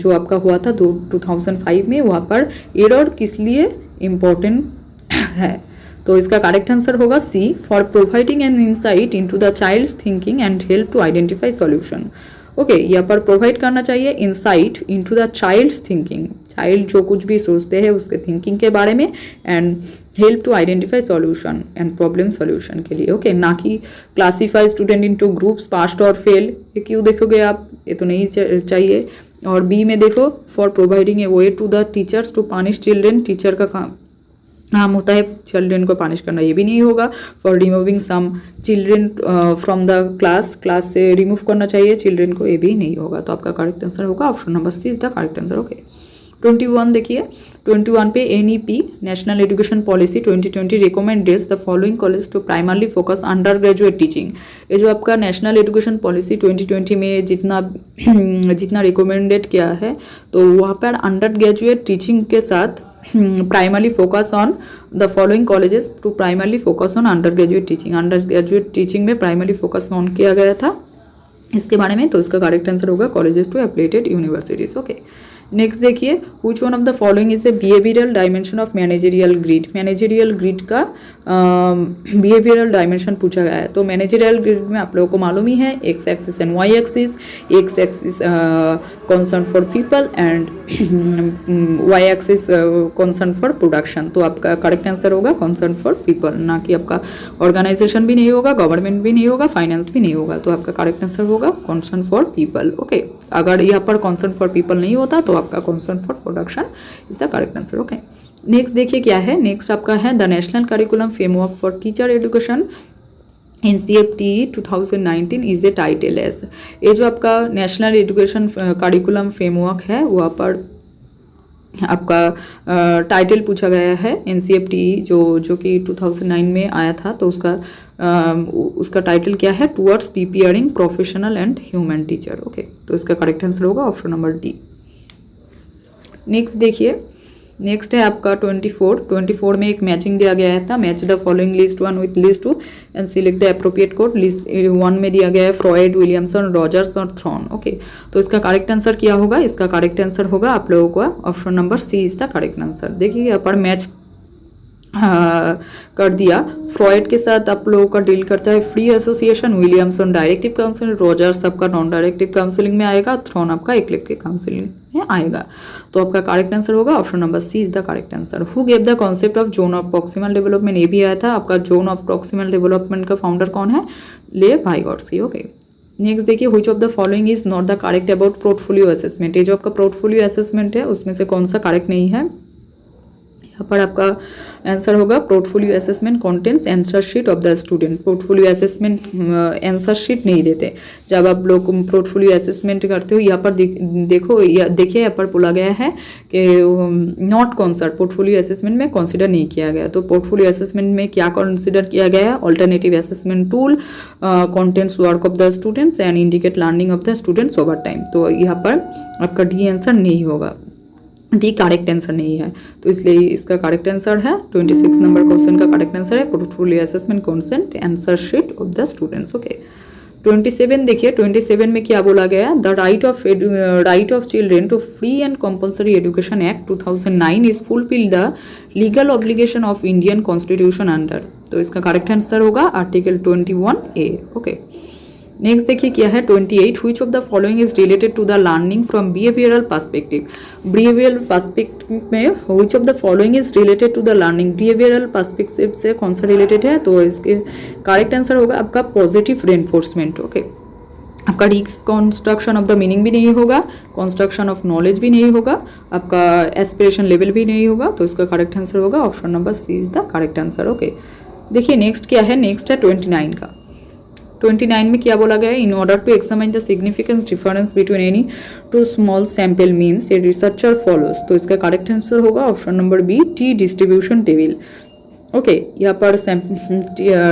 जो आपका हुआ था 2005 में, वहाँ पर एरर किस लिए इम्पॉर्टेंट है? तो इसका करेक्ट आंसर होगा C, for providing an insight into the child's thinking and help to identify solution. Okay, यहाँ पर प्रोवाइड करना चाहिए insight into the child's thinking, child जो कुछ भी सोचते हैं उसके थिंकिंग के बारे में, and help to identify solution and problem solution के लिए। ओके, ना कि classify student into groups, past और फेल, ये क्यों देखोगे आप? ये तो नहीं चाहिए। और बी में देखो, for providing a way to the teachers to punish children, teacher का काम होता है चिल्ड्रेन को पनिश करना, ये भी नहीं होगा। For removing some children from the class से रिमूव करना चाहिए चिल्ड्रेन को, ये भी नहीं होगा। तो आपका करेक्ट आंसर होगा option number C is the correct answer. Okay, 21 देखिए, 21 पे NEP national education policy 2020 recommendeds the following college to primarily focus under graduate teaching. ये जो आपका नेशनल एजुकेशन पॉलिसी 2020 में जितना रिकमेंडेड किया है, तो वहाँ पर अंडर ग्रेजुएट टीचिंग के साथ primarily focus on the following colleges to primarily focus on under graduate teaching. Under graduate teaching में प्राइमरली फोकस ऑन किया गया था इसके बारे में, तो इसका करेक्ट आंसर होगा colleges to affiliated universities. Okay, next देखिए, which one of the following is a behavioural dimension of managerial grid. Managerial grid का बिहेवियरल डायमेंशन पूछा गया है। तो मैनेजरियल ग्रिड में आप लोगों को मालूम ही है, X axis and Y axis. X axis concern for people and Y axis concern for production. तो आपका करेक्ट आंसर होगा कंसर्न फॉर पीपल, ना कि आपका ऑर्गेनाइजेशन भी नहीं होगा, गवर्नमेंट भी नहीं होगा, फाइनेंस भी नहीं होगा। तो आपका करेक्ट आंसर होगा कंसर्न फॉर पीपल। ओके, अगर यहाँ पर कंसर्न फॉर पीपल नहीं होता तो आपका concern for production is the correct answer. Okay, next देखिए क्या है, नेक्स्ट आपका है the national curriculum framework for teacher education NCFT 2019 is a title S. ये जो आपका नेशनल एजुकेशन करिकुलम फ्रेमवर्क है, वहाँ पर आपका टाइटल पूछा गया है NCFT जो कि 2009 में आया था, तो उसका टाइटल क्या है? Towards preparing professional and human teacher. Okay, तो इसका करेक्ट आंसर होगा ऑप्शन नंबर D। नेक्स्ट देखिए, नेक्स्ट है आपका 24 में एक मैचिंग दिया गया था, match the following list 1 with list 2 and select the appropriate code. List 1 में दिया गया है फ्रॉयड, विलियमसन, रॉजर्स और थ्रॉन। ओके, तो इसका करेक्ट आंसर क्या होगा? इसका करेक्ट आंसर होगा आप लोगों को option number C is the correct answer. देखिए यहाँ पर मैच कर दिया। फ्रॉइड के साथ आप लोगों का डील करता है free association, Williamson directive counselling, Rogers आपका नॉन डायरेक्टिव काउंसिलिंग में आएगा, थ्रॉन आपका इक्लेक्टिव काउंसिलिंग में आएगा। तो आपका करेक्ट आंसर होगा option number C is the correct answer. Who gave the concept of zone of proximal development, ये भी आया था आपका। जोन ऑफ प्रॉक्सिमल डेवलपमेंट का फाउंडर कौन है? Lev Vygotsky. ओके, नेक्स्ट देखिए, which of the following is not the correct about portfolio assessment. ये जो आपका पोर्टफोलियो असेसमेंट है उसमें से कौन सा करेक्ट नहीं है? यहाँ पर आपका आंसर होगा portfolio assessment contents answer sheet of the student. Portfolio assessment answer sheet नहीं देते। जब आप लोग पोर्टफोलियो असेसमेंट करते हो, यहाँ पर देखिए यहाँ पर बोला गया है कि नॉट कंसिडर, पोर्टफोलियो असेसमेंट में कंसिडर नहीं किया गया। तो पोर्टफोलियो असेसमेंट में क्या कंसिडर किया गया है? Alternative assessment tool, contents work of the students and indicate learning of the students over time. तो यहाँ पर आपका डी आंसर नहीं होगा, डी करेक्ट आंसर नहीं है। तो इसलिए इसका करेक्ट आंसर है 26 नंबर क्वेश्चन का करेक्ट आंसर है portfolio assessment consent answer sheet of the students. Okay, 27 देखिए, 27 में क्या बोला गया? The right of children to free and compulsory education act 2009 is fulfil the legal obligation of Indian constitution under. तो इसका correct answer होगा article 21A। Okay, next देखिए क्या है 28, which of the following is related to the learning from behavioural perspective. Behavioural perspective में which of the following is related to the learning, behavioural perspective से कौन सा related है? तो इसके करेक्ट आंसर होगा आपका पॉजिटिव रेनफोर्समेंट। ओके, आपका रिकंस्ट्रक्शन ऑफ द मीनिंग भी नहीं होगा, कंस्ट्रक्शन ऑफ नॉलेज भी नहीं होगा, आपका एस्पिरेशन लेवल भी नहीं होगा। तो इसका करेक्ट आंसर होगा option number C is the correct answer. Okay, देखिए नेक्स्ट क्या है? नेक्स्ट है 29 का। 29 में क्या बोला गया है? In order to examine the significance difference between any two small sample means a researcher follows. तो इसका करेक्ट आंसर होगा option number B, T distribution table. Okay, यहाँ पर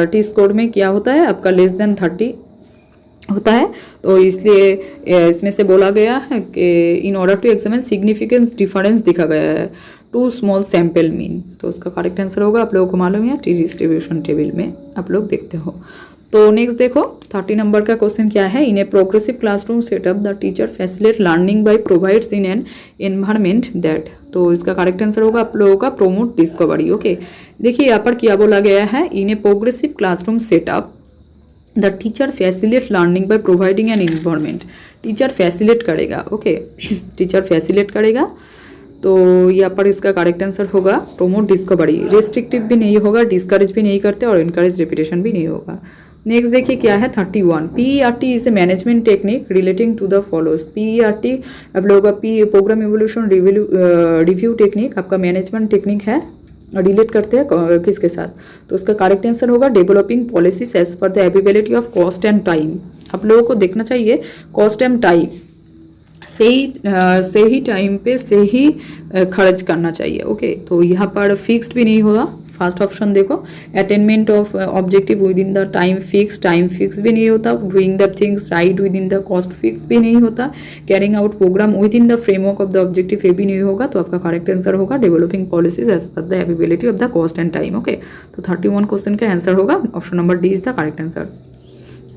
टी स्कोर में क्या होता है? आपका लेस देन 30 होता है। तो इसलिए इसमें से बोला गया है कि in order to examine significance difference दिखा गया है टू स्मॉल सैंपल मीन। तो उसका करेक्ट आंसर होगा, आप लोगों को मालूम है, टी डिस्ट्रीब्यूशन टेबल में आप लोग देखते हो। तो नेक्स्ट देखो 30 नंबर का क्वेश्चन क्या है? In a progressive classroom setup the teacher facilitate learning by provides in an environment that. तो इसका करेक्ट आंसर होगा आप लोगों का प्रोमोट डिस्कवरी। ओके, देखिए यहाँ पर क्या बोला गया है? In a progressive classroom setup the teacher facilitate learning by providing an environment. Teacher facilitate करेगा। ओके, टीचर फैसिलिटेट करेगा। तो यहाँ पर इसका करेक्ट आंसर होगा प्रोमोट डिस्कवरी। रेस्ट्रिक्टिव भी नहीं होगा, डिस्करेज भी नहीं करते और इनकरेज रिपीटेशन भी नहीं होगा। नेक्स्ट देखिए क्या है 31, PERT is a management technique relating to the follows. PERT आप लोगों का प्रोग्राम इवोल्यूशन रिव्यू टेक्निक आपका मैनेजमेंट टेक्निक है, रिलेट करते हैं किसके साथ? तो उसका करेक्ट आंसर होगा developing policies as per the ability of cost and time. आप लोगों को देखना चाहिए कॉस्ट एंड टाइम से ही टाइम पे से ही खर्च करना चाहिए। ओके, तो यहाँ पर फिक्स्ड भी नहीं होगा। फर्स्ट ऑप्शन देखो, attainment of objective within the time fix भी नहीं होता। Doing the things right within the cost fix भी नहीं होता। Carrying out programme within the framework of the objective ये भी नहीं होगा। तो आपका करेक्ट आंसर होगा developing policies as per the ability of the cost and time. Okay, तो 31 क्वेश्चन का आंसर होगा option number D is the correct answer.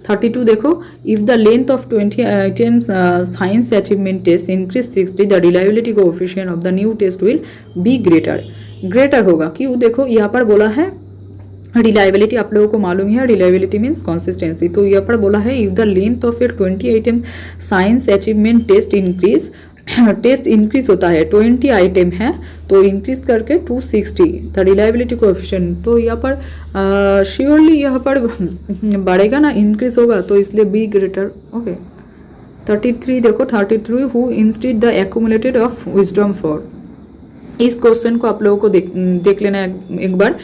32 देखो, if the length of 20 items science achievement test increase 60 the reliability coefficient of the new test will be greater होगा। क्यों? देखो यहाँ पर बोला है रिलायबिलिटी, आप लोगों को मालूम है रिलायबिलिटी मीन्स कंसिस्टेंसी। तो यहाँ पर बोला है if the length of a 20 item science achievement test increase होता है, 20 आइटम है तो इंक्रीज करके 260 द रिलायबिलिटी कोएफिशिएंट। तो यहाँ पर श्योरली यहाँ पर बढ़ेगा ना, इंक्रीज होगा, तो इसलिए बी ग्रेटर। ओके, 33 देखो, 33 who instead the accumulated of wisdom for. इस क्वेश्चन को आप लोगों को देख लेना एक बार।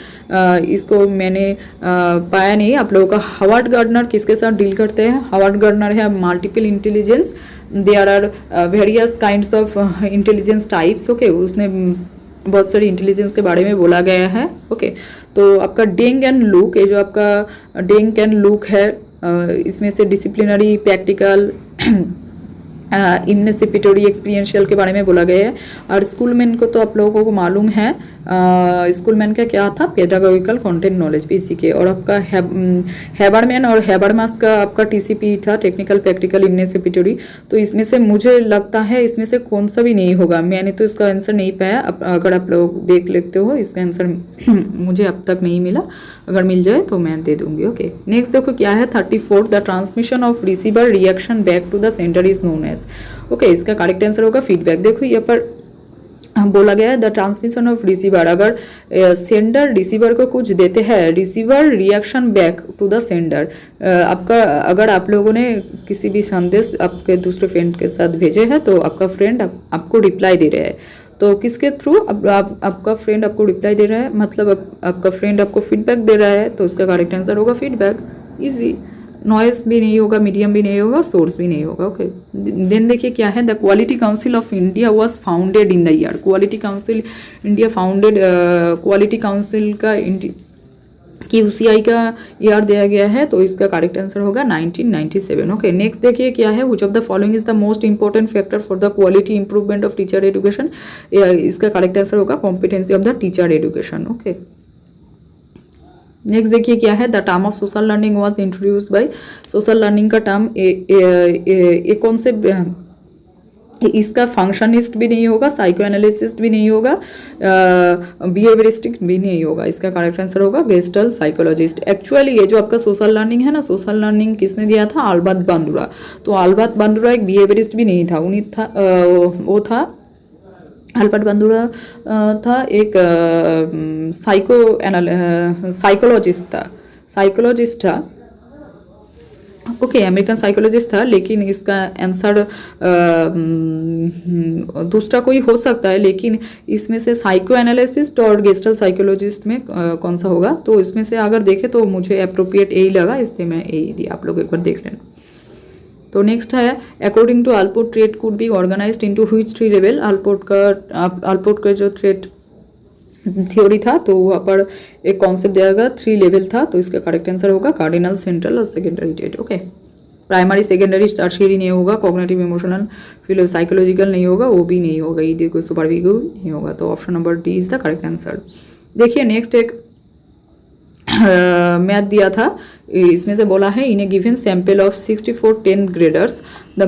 इसको मैंने पाया नहीं। आप लोगों का हावर्ड गार्डनर किसके साथ डील करते हैं? हावर्ड गार्डनर है multiple intelligence, there are various kinds of intelligence types. Okay, उसने बहुत सारी इंटेलिजेंस के बारे में बोला गया है। ओके, तो आपका डेंग एंड लुक, ये जो आपका डेंग एंड लुक है इसमें से डिसिप्लिनरी, प्रैक्टिकल, इम्नेसिपिटोरी, एक्सपीरियंशियल के बारे में बोला गया है। और स्कूलमैन को तो आप लोगों को मालूम है स्कूलमैन का क्या था, पेडागोजिकल कंटेंट नॉलेज पीसीके, और आपका हैबरमैन और हैबरमास का आपका टीसीपी था, टेक्निकल प्रैक्टिकल इम्यूनिसिपिटरी। तो इसमें से मुझे लगता है इसमें से कौन सा भी नहीं होगा, मैंने तो इसका आंसर नहीं पाया। अगर आप लोग देख लेते हो इसका आंसर मुझे अब तक नहीं मिला, अगर मिल जाए तो मैं दे दूंगी। ओके, नेक्स्ट देखो क्या है 34, the transmission of receiver reaction back to the centre is known as. Okay, इसका करेक्ट आंसर होगा फीडबैक। देखो यहाँ पर बोला गया है द ट्रांसमिशन ऑफ रिसीवर, अगर सेंडर रिसीवर को कुछ देते हैं, receiver reaction back to the sender. आपका अगर आप लोगों ने किसी भी संदेश आपके दूसरे फ्रेंड के साथ भेजे हैं तो आपका फ्रेंड आपको रिप्लाई दे रहा है, तो किसके थ्रू आपका फ्रेंड आपको रिप्लाई दे रहा है, मतलब आपका फ्रेंड आपको फीडबैक दे रहा है, तो उसका करेक्ट आंसर होगा फीडबैक। इजी, नॉइस भी नहीं होगा, मीडियम भी नहीं होगा, सोर्स भी नहीं होगा। ओके, देन देखिए क्या है, the quality council of India was founded in the year. Quality council India founded, quality council का QCI का ईयर दिया गया है, तो इसका करेक्ट आंसर होगा 1997। ओके, नेक्स्ट देखिए क्या है, which of the following is the most important factor for the quality improvement of teacher education. इसका करेक्ट आंसर होगा competency of the teacher education. Okay, next देखिए क्या है, the term of social learning was introduced by. Social learning का term एक कौन से, इसका फंक्शनिस्ट भी नहीं होगा, साइको एनालिसिस्ट भी नहीं होगा, बिहेवियरिस्टिक भी नहीं होगा, इसका करेक्ट आंसर होगा गेस्टल साइकोलॉजिस्ट। एक्चुअली ये जो आपका सोशल लर्निंग है ना, सोशल लर्निंग किसने दिया था, अल्बर्ट बांदुरा। तो अल्बर्ट बांदुरा एक बिहेवियरिस्ट भी नहीं था, उन्हीं था वो था अल्बर्ट बांदुरा था एक साइकोलॉजिस्ट था। ओके, अमेरिकन साइकोलॉजिस्ट था, लेकिन इसका आंसर दूसरा कोई हो सकता है, लेकिन इसमें से साइको एनालिसिस्ट और गेस्टल साइकोलॉजिस्ट में कौन सा होगा, तो इसमें से अगर देखें तो मुझे अप्रोप्रिएट यही लगा, इसलिए मैं यही दी, आप लोग एक बार देख लेना। तो नेक्स्ट है, according to Allport trait could be organised into which 3 level. Allport का जो ट्रेड थ्योरी था, तो वहाँ पर एक कॉन्सेप्ट दिया गया 3 लेवल था, तो इसका करेक्ट आंसर होगा कार्डिनल, सेंट्रल और secondary trade. Okay, primary, secondary, tertiary नहीं होगा, कॉग्निटिव, इमोशनल, फिर साइकोलॉजिकल नहीं होगा, वो भी नहीं होगा, ये कोई सुपरविगो नहीं होगा, तो option number D is the correct answer. देखिए नेक्स्ट एक मैथ दिया था, इसमें से बोला है in a given sample of 64 10 graders the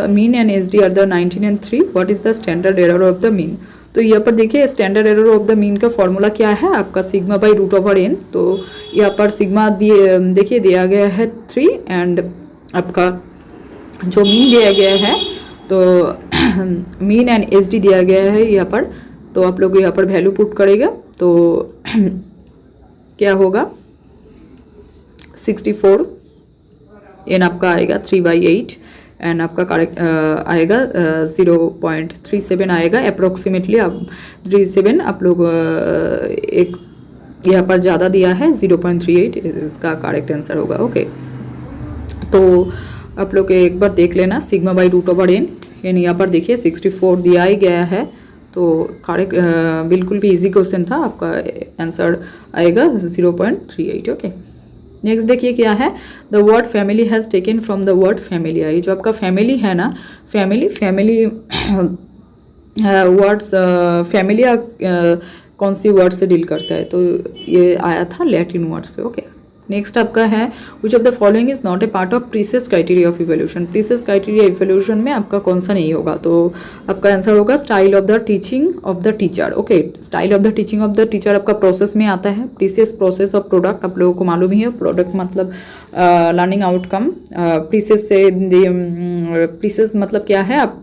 mean and SD are the 19 and 3, what is the standard error of the mean. तो यहाँ पर देखिए standard error of the mean का फॉर्मूला क्या है, आपका सिग्मा बाई √n। तो यहाँ पर सिग्मा देखिए दिया गया है 3 एंड आपका जो मीन दिया गया है, तो मीन एंड SD दिया गया है यहाँ पर, तो आप लोग यहाँ पर वैल्यू पुट करेगा तो क्या होगा 64 एन आपका आएगा 3/8 एंड आपका करेक्ट आएगा 0.37 आएगा अप्रोक्सीमेटली। आप 37 आप लोग एक यहाँ पर ज़्यादा दिया है 0.38, इसका करेक्ट आंसर होगा। ओके, तो आप लोग एक बार देख लेना सिग्मा बाई √n, यानी यहाँ पर देखिए 64 दिया ही गया है, तो करेक्ट बिल्कुल भी इजी क्वेश्चन था, आपका आंसर आएगा 0.38। ओके, नेक्स्ट देखिए क्या है, the word family has taken from the word Familia. ये जो आपका फैमिली है ना, फैमिली वर्ड्स फैमिलिया कौन सी वर्ड से डील करता है, तो ये आया था लैटिन वर्ड से। ओके, नेक्स्ट आपका है which of the following is not a part of process criteria of evolution. Process criteria evolution में आपका कौन सा नहीं होगा, तो आपका आंसर होगा style of the teaching of the teacher. Okay, style of the teaching of the teacher आपका प्रोसेस में आता है। प्रीसेस प्रोसेस ऑफ प्रोडक्ट आप लोगों को मालूम ही है, प्रोडक्ट मतलब लर्निंग आउटकम। प्रीसेस से प्रीसेस मतलब क्या है, आप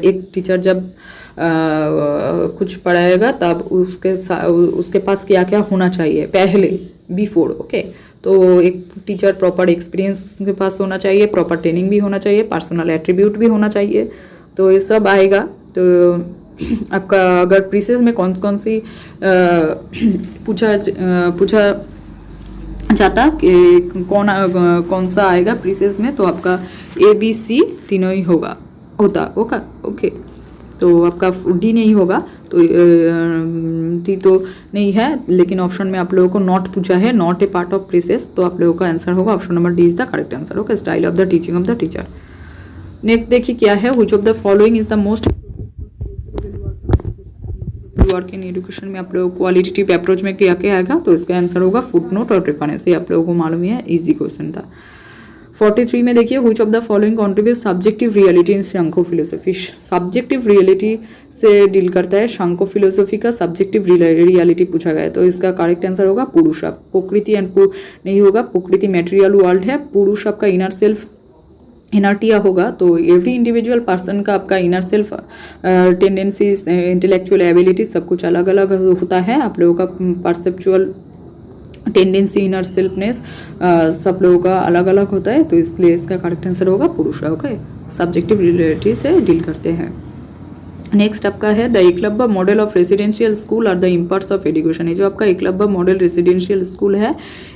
एक टीचर जब कुछ पढ़ाएगा तब उसके पास क्या क्या होना चाहिए पहले, बिफोर। ओके, तो एक टीचर प्रॉपर एक्सपीरियंस उसके पास होना चाहिए, प्रॉपर ट्रेनिंग भी होना चाहिए, पर्सनल एट्रीब्यूट भी होना चाहिए, तो ये सब आएगा। तो आपका अगर प्रीसेस में कौन सी पूछा जाता कि कौन सा आएगा प्रीसेस में, तो आपका ABC तीनों ही होता। ओके, तो आपका D नहीं होगा, तो D तो नहीं है, लेकिन ऑप्शन में आप लोगों को नॉट पूछा है, नॉट ए पार्ट ऑफ प्रीसेस, तो आप लोगों का आंसर होगा option number D is the correct answer. Okay, style of the teaching of the teacher. Next देखिए क्या है, which of the following is the most work in education में आप लोग क्वालिटेटिव अप्रोच में क्या क्या आएगा, तो इसका आंसर होगा फुटनोट और रेफरेंस। ये आप लोगों को मालूम ही है, इजी क्वेश्चन था। 43 में देखिए, which of the following contribute subjective reality in शंको फिलोसफी। सब्जेक्टिव रियलिटी से डील करता है शंको फिलोसफी का सब्जेक्टिव रियलिटी पूछा गया है, तो इसका करेक्ट आंसर होगा पुरुष। प्रकृति एंड नहीं होगा, प्रकृति मेटेरियल वर्ल्ड है, पुरुष आपका इनर सेल्फ इनर्टिया होगा। तो एवरी इंडिविजुअल पर्सन का आपका inner self tendencies intellectual ability सब कुछ अलग अलग होता है। आप लोगों का परसेप्चुअल टेंडेंसी इनर सेल्फनेस सब लोगों का अलग अलग होता है, तो इसलिए इसका करेक्ट आंसर होगा पुरुष। ओके, सब्जेक्टिव रियलिटी से डील करते हैं। नेक्स्ट आपका है the Eklavya model of residential school और द इम्पर्ट्स ऑफ एजुकेशन। ये जो आपका एकलव्य मॉडल रेसिडेंशियल स्कूल है,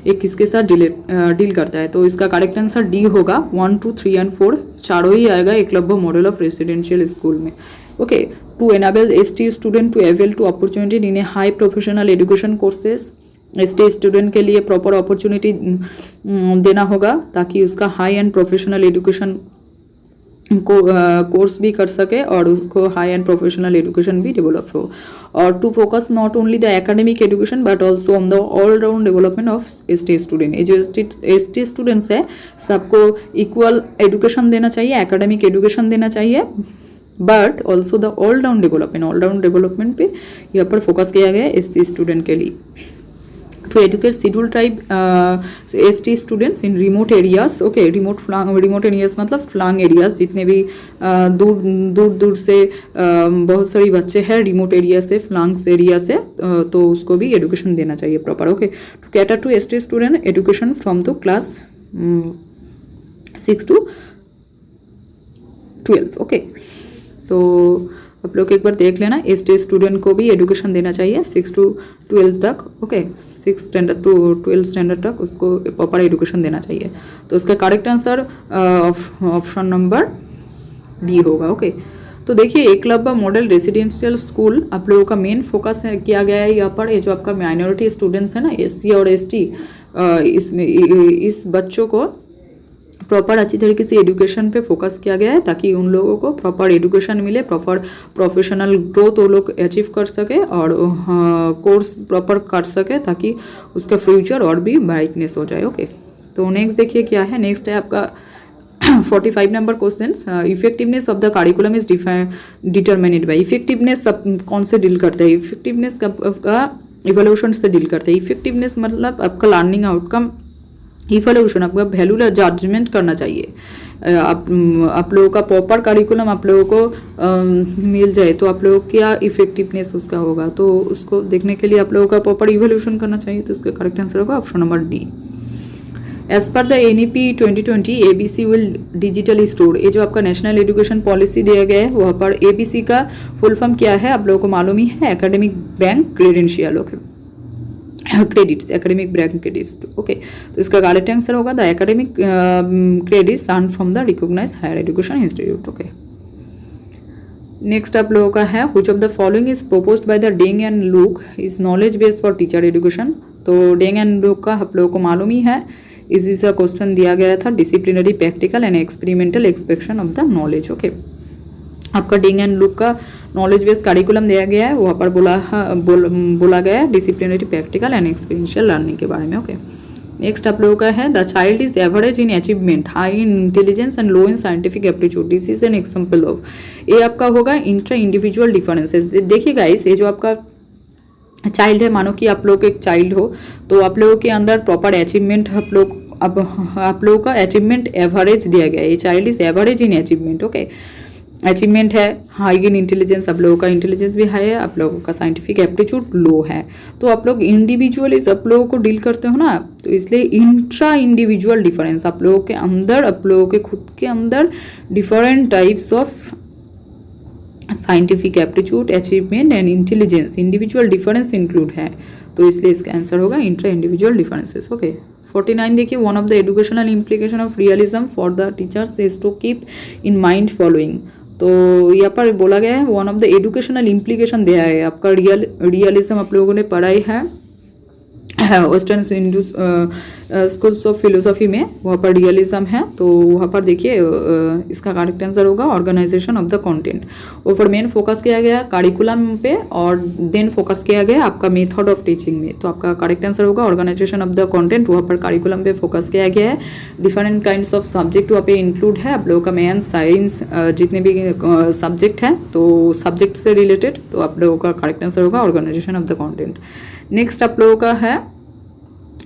ये किसके साथ डील करता है, तो इसका करेक्ट आंसर डी होगा। 1, 2, 3 एंड 4 चारों ही आएगा Eklavya model of residential school में। Okay, to enable ST student to avail to opportunity in a high professional education courses. ST student के लिए प्रॉपर अपॉर्चुनिटी देना होगा ताकि उसका हाई एंड प्रोफेशनल एजुकेशन को कोर्स भी कर सके और उसको हाई एंड प्रोफेशनल एजुकेशन भी डेवलप हो। और to focus not only the academic education but also on the all round development of ST student. ये जो एसटी स्टूडेंट्स है सबको इक्वल एजुकेशन देना चाहिए, एकेडमिक एजुकेशन देना चाहिए, but also the all round development पे यहाँ पर फोकस किया गया है एसटी स्टूडेंट के लिए। To educate scheduled tribe ST students in remote areas. Okay, remote areas मतलब फ्लांग एरियाज, जितने भी दूर से बहुत सारी बच्चे हैं रिमोट एरिया से, फ्लांग्स एरिया से, तो उसको भी एजुकेशन देना चाहिए proper. Okay, to cater to ST student education from the class 6 to 12। Okay, तो आप लोग एक बार देख लेना, एसटी स्टूडेंट को भी एजुकेशन देना चाहिए 6 to 12 तक। ओके, 6 स्टैंडर्ड टू 12 स्टैंडर्ड तक उसको प्रॉपर एजुकेशन देना चाहिए। तो इसका correct answer option number D होगा। ओके, तो देखिए एकलव्य मॉडल रेसिडेंशियल स्कूल आप लोगों का मेन फोकस किया गया है यहाँ पर। ये जो आपका माइनॉरिटी स्टूडेंट्स है ना, एससी और एसटी, इसमें इस बच्चों को प्रॉपर अच्छी तरीके से एजुकेशन पे फोकस किया गया है ताकि उन लोगों को प्रॉपर एजुकेशन मिले, प्रॉपर प्रोफेशनल ग्रोथ वो लोग अचीव कर सके और कोर्स प्रॉपर कर सके ताकि उसका फ्यूचर और भी ब्राइटनेस हो जाए। ओके, तो नेक्स्ट देखिए क्या है। नेक्स्ट है आपका 45 number question. Effectiveness of the curriculum is determined by. Effectiveness कौन से डील करते हैं, इफेक्टिवनेस का इवोल्यूशन से डील करते हैं। इफेक्टिवनेस मतलब आपका लर्निंग आउटकम, इवोल्यूशन आपका वैल्यू जजमेंट करना चाहिए। आप लोगों का प्रॉपर करिकुलम आप लोगों को मिल जाए तो आप लोगों क्या इफेक्टिवनेस उसका होगा, तो उसको देखने के लिए आप लोगों का प्रॉपर इवोल्यूशन करना चाहिए। तो इसका करेक्ट आंसर होगा option number D. As per the NEP 2020 ABC will digitally store. ये जो आपका नेशनल एजुकेशन पॉलिसी दिया गया है वहाँ पर ABC का फुल फॉर्म क्या है आप लोगों को मालूम ही है, academic bank credential. Okay, credits, academic bank credits. Okay, तो इसका करेक्ट आंसर होगा the academic credits earn from the recognise higher education institute. Okay, next आप लोगों का है which of the following is proposed by the Deng and Luke is knowledge based for teacher education. तो Deng and look का आप लोगों को मालूम ही है, इसी सा क्वेश्चन दिया गया था, disciplinary practical and experimental expectation of the knowledge. Okay, आपका डेंग एंड लुक का नॉलेज बेस्ड करिकुलम दिया गया है, वहाँ पर बोला गया है disciplinary practical and experiential learning के बारे में। ओके, नेक्स्ट आप लोगों का है the child is average in achievement, high in intelligence and low in scientific aptitude. This is an example of. ये आपका होगा इंट्रा इंडिविजुअल डिफरेंसेस। देखिए गाइस, ये जो आपका चाइल्ड है, मानो कि आप लोग एक चाइल्ड हो, तो आप लोगों के अंदर प्रॉपर अचीवमेंट आप लोगों का अचीवमेंट एवरेज दिया गया है। ये child is average in achievement. Okay, achievement है, हाई इन इंटेलिजेंस, आप लोगों का इंटेलिजेंस भी हाई है, आप लोगों का साइंटिफिक एप्टीट्यूड लो है। तो आप लोग इंडिविजुअली सब लोगों को डील करते हो ना, तो इसलिए इंट्रा इंडिविजुअल डिफरेंस आप लोगों के अंदर, आप लोगों के खुद के अंदर different types of scientific aptitude, achievement and intelligence, individual difference include है। तो इसलिए इसका आंसर होगा इंट्रा इंडिविजुअल डिफरेंसेस। ओके, 49 देखिए, one of the educational implication of realism for the teachers is to keep in mind following. तो यहाँ पर बोला गया है one of the educational implication दिया है आपका रियलिज्म आप लोगों ने पढ़ाई है western Hindu schools of philosophy में वहाँ पर रियलिज्म है, तो वहाँ पर देखिए इसका करेक्ट आंसर होगा ऑर्गेनाइजेशन ऑफ द कंटेंट। ऊपर मेन फोकस किया गया करिकुलम पे और देन फोकस किया गया आपका मेथड ऑफ टीचिंग में, तो आपका करेक्ट आंसर होगा ऑर्गेनाइजेशन ऑफ द कंटेंट। वहाँ पर करिकुलम पे फोकस किया गया है, डिफरेंट काइंड्स ऑफ सब्जेक्ट वहाँ पे इंक्लूड है आप लोगों का, मैथ साइंस जितने भी सब्जेक्ट हैं तो सब्जेक्ट से रिलेटेड, तो आप लोगों का करेक्ट आंसर होगा organisation of the content. Next आप लोगों का है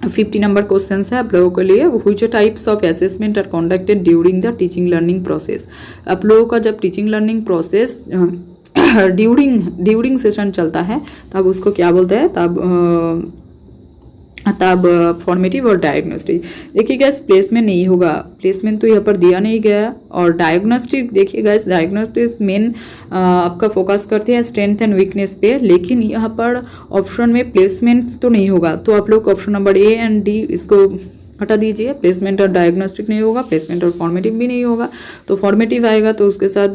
50 नंबर क्वेश्चन है आप लोगों के लिए, which types of assessment are conducted during the teaching learning process. आप लोगों का जब teaching learning process during session चलता है तब उसको क्या बोलते हैं, तब फॉर्मेटिव और डायग्नोस्टिक। देखिए गैस प्लेसमेंट नहीं होगा, प्लेसमेंट तो यहाँ पर दिया नहीं गया। और डायग्नोस्टिक देखिए गैस, डायग्नोस्टिक मेन आपका फोकस करते हैं स्ट्रेंथ एंड वीकनेस पे, लेकिन यहाँ पर ऑप्शन में प्लेसमेंट तो नहीं होगा, तो आप लोग option number A and D इसको हटा दीजिए। प्लेसमेंट और डायग्नोस्टिक नहीं होगा, प्लेसमेंट और फॉर्मेटिव भी नहीं होगा, तो फॉर्मेटिव आएगा तो उसके साथ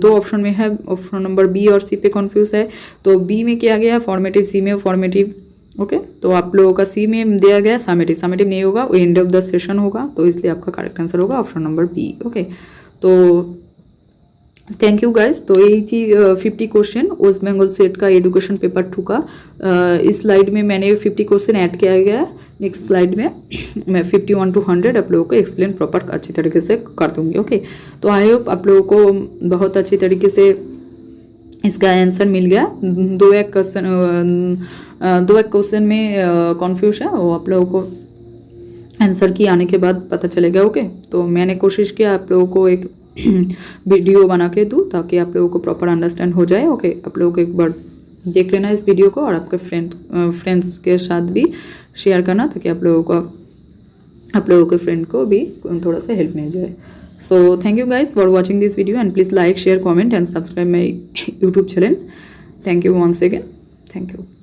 दो ऑप्शन में है, ऑप्शन नंबर बी और सी पे कन्फ्यूज है, तो बी में किया गया फॉर्मेटिव, सी में फॉर्मेटिव। ओके तो आप लोगों का सी में दिया गया सामेटिव, सामेटिव नहीं होगा, वो एंड ऑफ द सेशन होगा, तो इसलिए आपका करेक्ट आंसर होगा ऑप्शन नंबर बी। ओके तो थैंक यू गाइस। तो यही थी 50 क्वेश्चन वेस्ट बंगाल सेट का एजुकेशन पेपर 2 का। इस स्लाइड में मैंने 50 क्वेश्चन ऐड किया गया है, नेक्स्ट स्लाइड में मैं 51 to 100 आप लोगों को एक्सप्लेन प्रॉपर अच्छी तरीके से कर दूंगी। ओके तो आई होप आप लोगों को बहुत अच्छी तरीके से इसका आंसर मिल गया। दो एक क्वेश्चन में कन्फ्यूज है, वो आप लोगों को आंसर की आने के बाद पता चलेगा। ओके तो मैंने कोशिश किया आप लोगों को एक वीडियो बना के दूँ ताकि आप लोगों को प्रॉपर अंडरस्टैंड हो जाए। ओके आप लोगों को एक बार देख लेना इस वीडियो को और आपके फ्रेंड्स के साथ भी शेयर करना ताकि आप लोगों के फ्रेंड को भी थोड़ा सा हेल्प मिल जाए। So thank you guys for watching this video and please like, share, comment and subscribe my YouTube channel. Thank you once again. Thank you.